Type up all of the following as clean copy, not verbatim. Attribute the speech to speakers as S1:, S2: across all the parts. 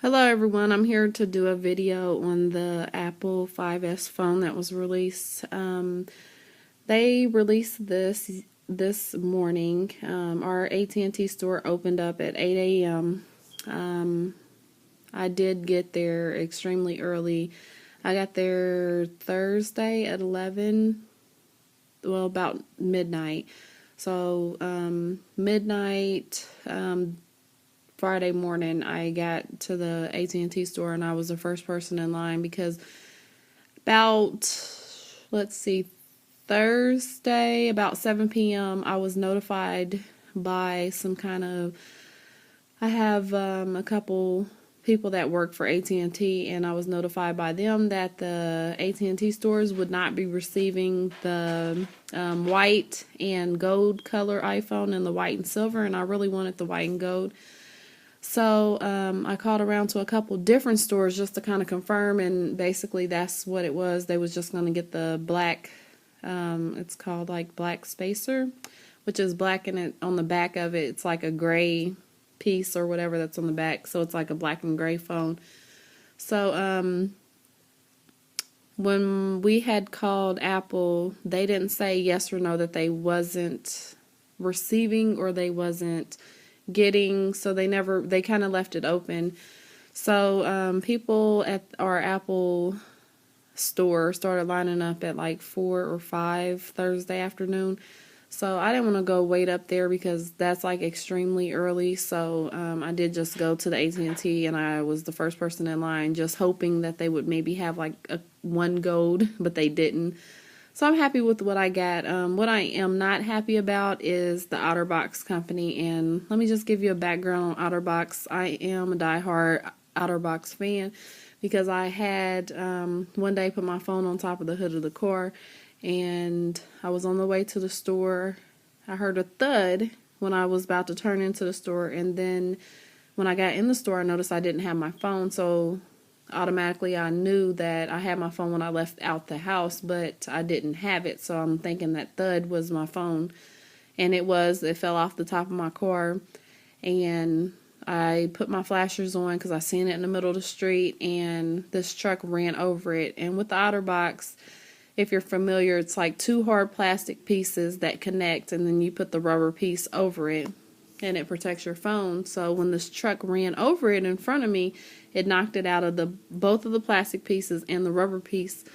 S1: Hello everyone, I'm here to do a video on the Apple 5S phone that was released. They released this morning. Our AT&T store opened up at 8 a.m. I did get there extremely early. I got there Thursday at 11, well, about midnight. So midnight, Friday morning, I got to the AT&T store and I was the first person in line because about, let's see, Thursday, about 7 p.m., I was notified by some kind of, I have a couple people that work for AT&T, and I was notified by them that the AT&T stores would not be receiving the white and gold color iPhone and the white and silver, and I really wanted the white and gold. So I called around to a couple different stores just to kind of confirm, and basically that's what it was. They was just going to get the black, it's called like black spacer, which is black, and it on the back of it, it's like a gray piece or whatever that's on the back. So it's like a black and gray phone. So when we had called Apple, they didn't say yes or no that they wasn't receiving or they wasn't getting, so they kind of left it open. So people at our Apple store started lining up at like 4 or 5 Thursday afternoon. So I didn't want to go wait up there because that's like extremely early. So I did just go to the AT&T, and I was the first person in line, just hoping that they would maybe have like one gold, but they didn't. So I'm happy with what I got. What I am not happy about is the OtterBox company. And let me just give you a background on OtterBox. I am a diehard OtterBox fan because I had one day put my phone on top of the hood of the car, and I was on the way to the store. I heard a thud when I was about to turn into the store, and then when I got in the store, I noticed I didn't have my phone. So automatically I knew that I had my phone when I left out the house, but I didn't have it. So I'm thinking that thud was my phone, and it was. It fell off the top of my car, and I put my flashers on because I seen it in the middle of the street, and this truck ran over it. And with the OtterBox, if you're familiar, it's like two hard plastic pieces that connect, and then you put the rubber piece over it, and it protects your phone. So when this truck ran over it in front of me, it knocked it out of both of the plastic pieces and the rubber piece.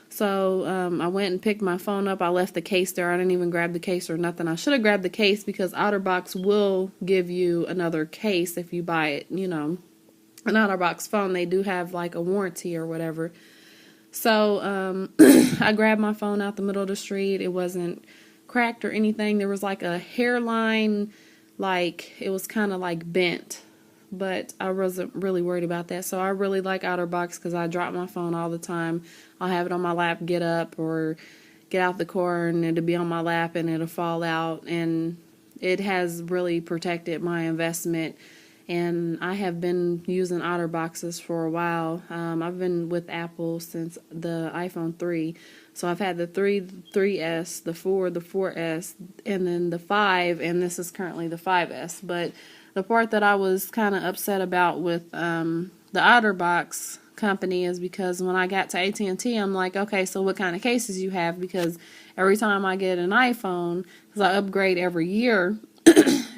S1: So I went and picked my phone up. I left the case there. I didn't even grab the case or nothing. I should have grabbed the case because OtterBox will give you another case if you buy it. You know, an OtterBox phone, they do have like a warranty or whatever. So I grabbed my phone out the middle of the street. It wasn't cracked or anything. There was like a hairline, like it was kind of like bent, but I wasn't really worried about that. So I really like OtterBox because I drop my phone all the time. I'll have it on my lap, get up or get out the car, and it'll be on my lap and it'll fall out. And it has really protected my investment. And I have been using OtterBoxes for a while. I've been with Apple since the iPhone 3. So I've had the 3S, the 4, the 4S, and then the 5, and this is currently the 5S. But the part that I was kind of upset about with the OtterBox company is because when I got to AT&T, I'm like, okay, so what kind of cases you have? Because every time I get an iPhone, because I upgrade every year,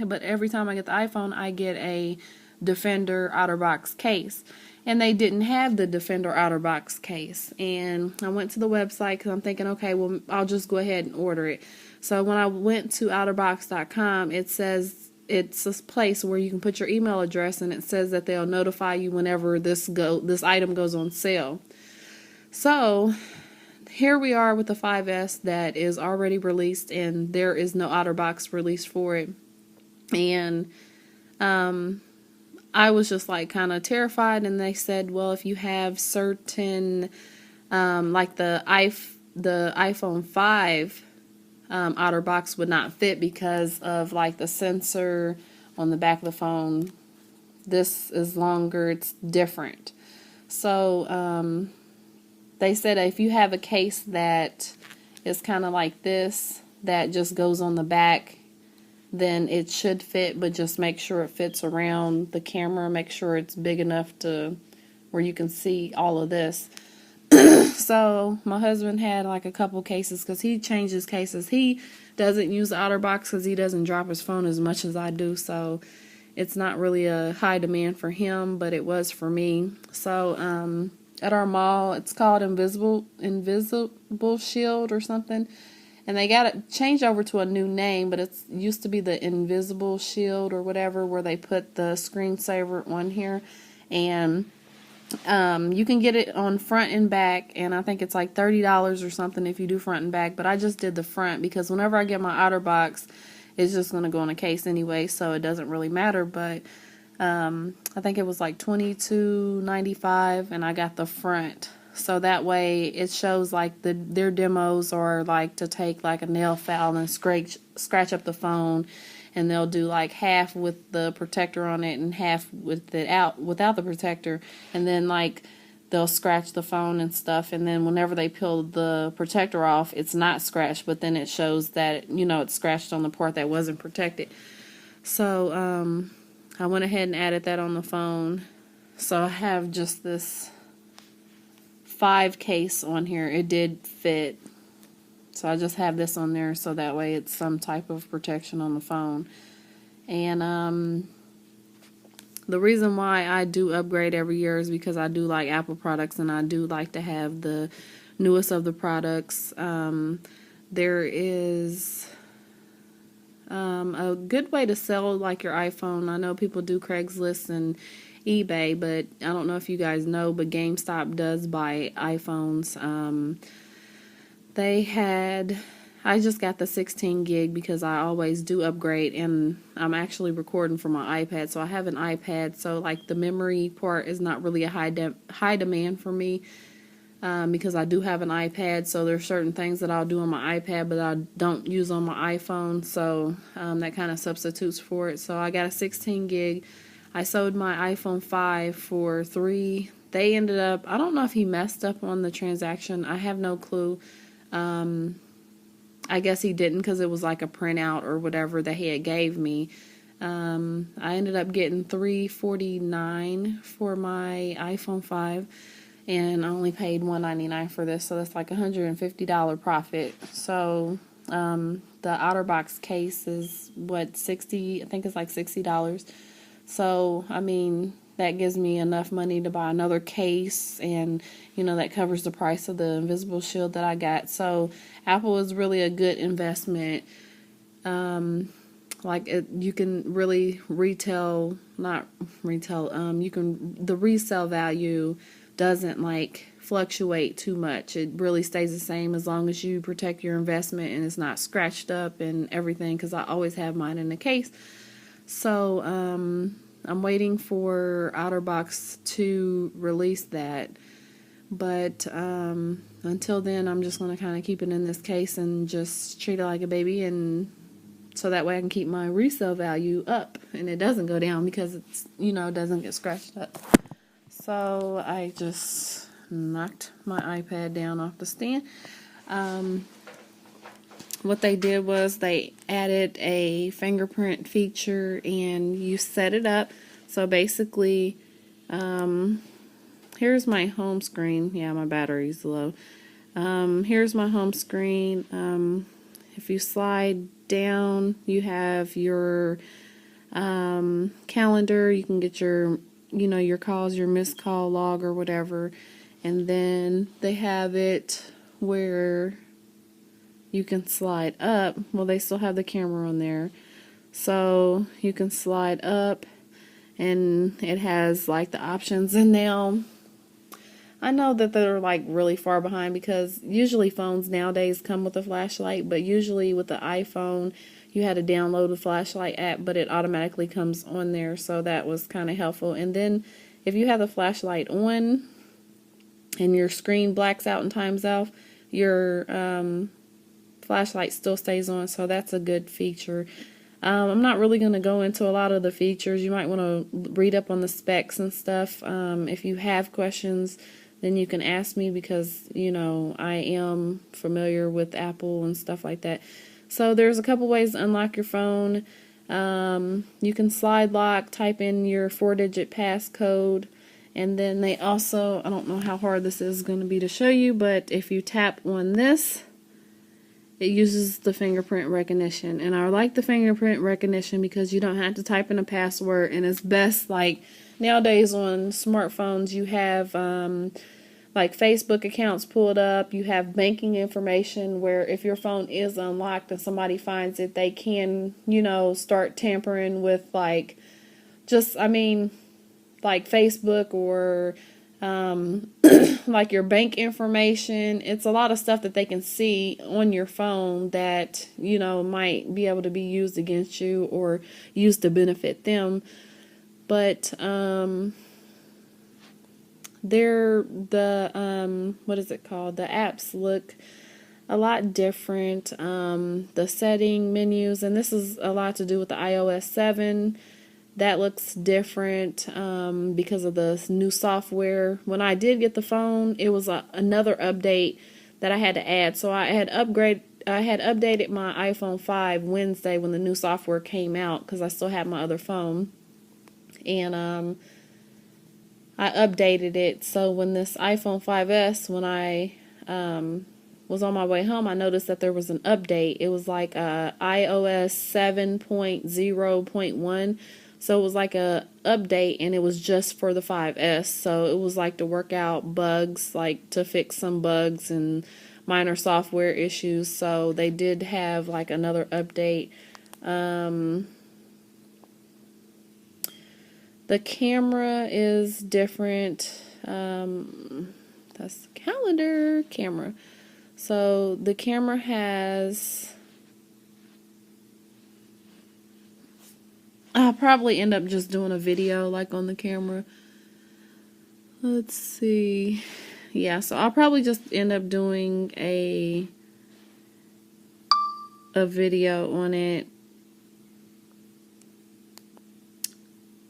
S1: but every time I get the iPhone, I get a Defender OtterBox case. And they didn't have the Defender OtterBox case. And I went to the website because I'm thinking, okay, well, I'll just go ahead and order it. So when I went to OtterBox.com, it says it's a place where you can put your email address, and it says that they'll notify you whenever this item goes on sale. So here we are with the 5S that is already released, and there is no OtterBox release for it. And I was just like kind of terrified, and they said, well, if you have certain like the iPhone 5 OtterBox would not fit because of like the sensor on the back of the phone. This is longer, it's different. So they said if you have a case that is kind of like this, that just goes on the back, then it should fit, but just make sure it fits around the camera. Make sure it's big enough to where you can see all of this. So my husband had like a couple cases because he changes cases. He doesn't use the OtterBox because he doesn't drop his phone as much as I do. So it's not really a high demand for him, but it was for me. So at our mall, it's called Invisible Shield or something. And they got it changed over to a new name, but it used to be the Invisible Shield or whatever, where they put the screensaver on here. And you can get it on front and back, and I think it's like $30 or something if you do front and back. But I just did the front because whenever I get my OtterBox, it's just going to go in a case anyway, so it doesn't really matter. But I think it was like $22.95, and I got the front. So that way it shows like their demos are like to take like a nail file and scratch up the phone, and they'll do like half with the protector on it and half with it out without the protector, and then like they'll scratch the phone and stuff, and then whenever they peel the protector off, it's not scratched, but then it shows that, you know, it's scratched on the part that wasn't protected. So I went ahead and added that on the phone. So I have just this 5 case on here. It did fit, so I just have this on there so that way it's some type of protection on the phone. And the reason why I do upgrade every year is because I do like Apple products, and I do like to have the newest of the products. There is a good way to sell like your iPhone. I know people do Craigslist and eBay, but I don't know if you guys know, but GameStop does buy iPhones. I just got the 16 gig because I always do upgrade, and I'm actually recording from my iPad, so I have an iPad, so like the memory part is not really a high demand for me, because I do have an iPad, so there's certain things that I'll do on my iPad but I don't use on my iPhone, so that kind of substitutes for it. So I got a 16 gig. I sold my iPhone 5 for $3. They ended up, I don't know if he messed up on the transaction. I have no clue. I guess he didn't because it was like a printout or whatever that he had gave me. I ended up getting $349 for my iPhone 5, and I only paid $199 for this, so that's like $150 profit. So the OtterBox case is what, $60? I think it's like $60. So I mean, that gives me enough money to buy another case, and you know, that covers the price of the Invisible Shield that I got. So Apple is really a good investment. You can really the resale value doesn't like fluctuate too much. It really stays the same as long as you protect your investment and it's not scratched up and everything, because I always have mine in the case. So I'm waiting for OtterBox to release that, but until then I'm just going to kind of keep it in this case and just treat it like a baby, and so that way I can keep my resale value up and it doesn't go down because it's, you know, it doesn't get scratched up. So I just knocked my iPad down off the stand. What they did was they added a fingerprint feature, and you set it up. So basically, here's my home screen. Yeah, my battery's low. Here's my home screen. If you slide down, you have your calendar. You can get your, you know, your calls, your missed call log or whatever. And then they have it where you can slide up. Well, they still have the camera on there, so you can slide up, and it has like the options. And now I know that they're like really far behind because usually phones nowadays come with a flashlight, but usually with the iPhone you had to download the flashlight app, but it automatically comes on there, so that was kind of helpful. And then if you have the flashlight on and your screen blacks out and times out, your flashlight still stays on, so that's a good feature. I'm not really going to go into a lot of the features. You might want to read up on the specs and stuff. If you have questions, then you can ask me, because, you know, I am familiar with Apple and stuff like that. So there's a couple ways to unlock your phone. You can slide lock, type in your 4-digit passcode, and then they also, I don't know how hard this is going to be to show you, but if you tap on this, it uses the fingerprint recognition. And I like the fingerprint recognition because you don't have to type in a password, and it's best, like nowadays on smartphones you have like Facebook accounts pulled up, you have banking information where if your phone is unlocked and somebody finds it, they can, start tampering with like like Facebook or like your bank information. It's a lot of stuff that they can see on your phone that, might be able to be used against you or used to benefit them. But what is it called? The apps look a lot different. The setting menus, and this is a lot to do with the iOS 7. That looks different because of the new software. When I did get the phone, it was another update that I had to add. So I had updated my iPhone 5 Wednesday when the new software came out because I still had my other phone. And I updated it. So when this iPhone 5S, when I was on my way home, I noticed that there was an update. It was like iOS 7.0.1. So it was like a update, and it was just for the 5S. So it was like to work out bugs, like to fix some bugs and minor software issues. So they did have like another update. The camera is different. That's the calendar camera. So the camera has, I'll probably end up just doing a video like on the camera. Let's see. Yeah, so I'll probably just end up doing a video on it.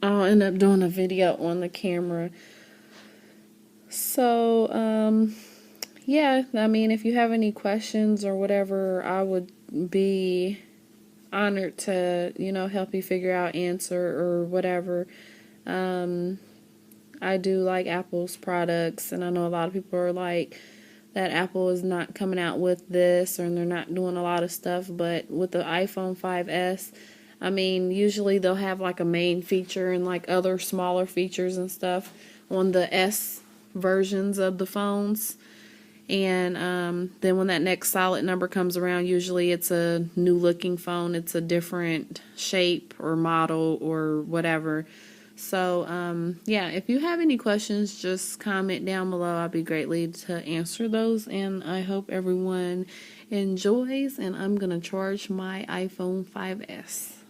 S1: I'll end up doing a video on the camera. So, yeah, I mean, if you have any questions or whatever, I would be honored to, help you figure out answer or whatever. I do like Apple's products, and I know a lot of people are like that Apple is not coming out with this, or they're not doing a lot of stuff. But with the iPhone 5S, I mean, usually they'll have like a main feature and like other smaller features and stuff on the S versions of the phones. And then when that next solid number comes around, usually it's a new looking phone. It's a different shape or model or whatever. So, yeah, if you have any questions, just comment down below. I'll be greatly to answer those. And I hope everyone enjoys. And I'm going to charge my iPhone 5S.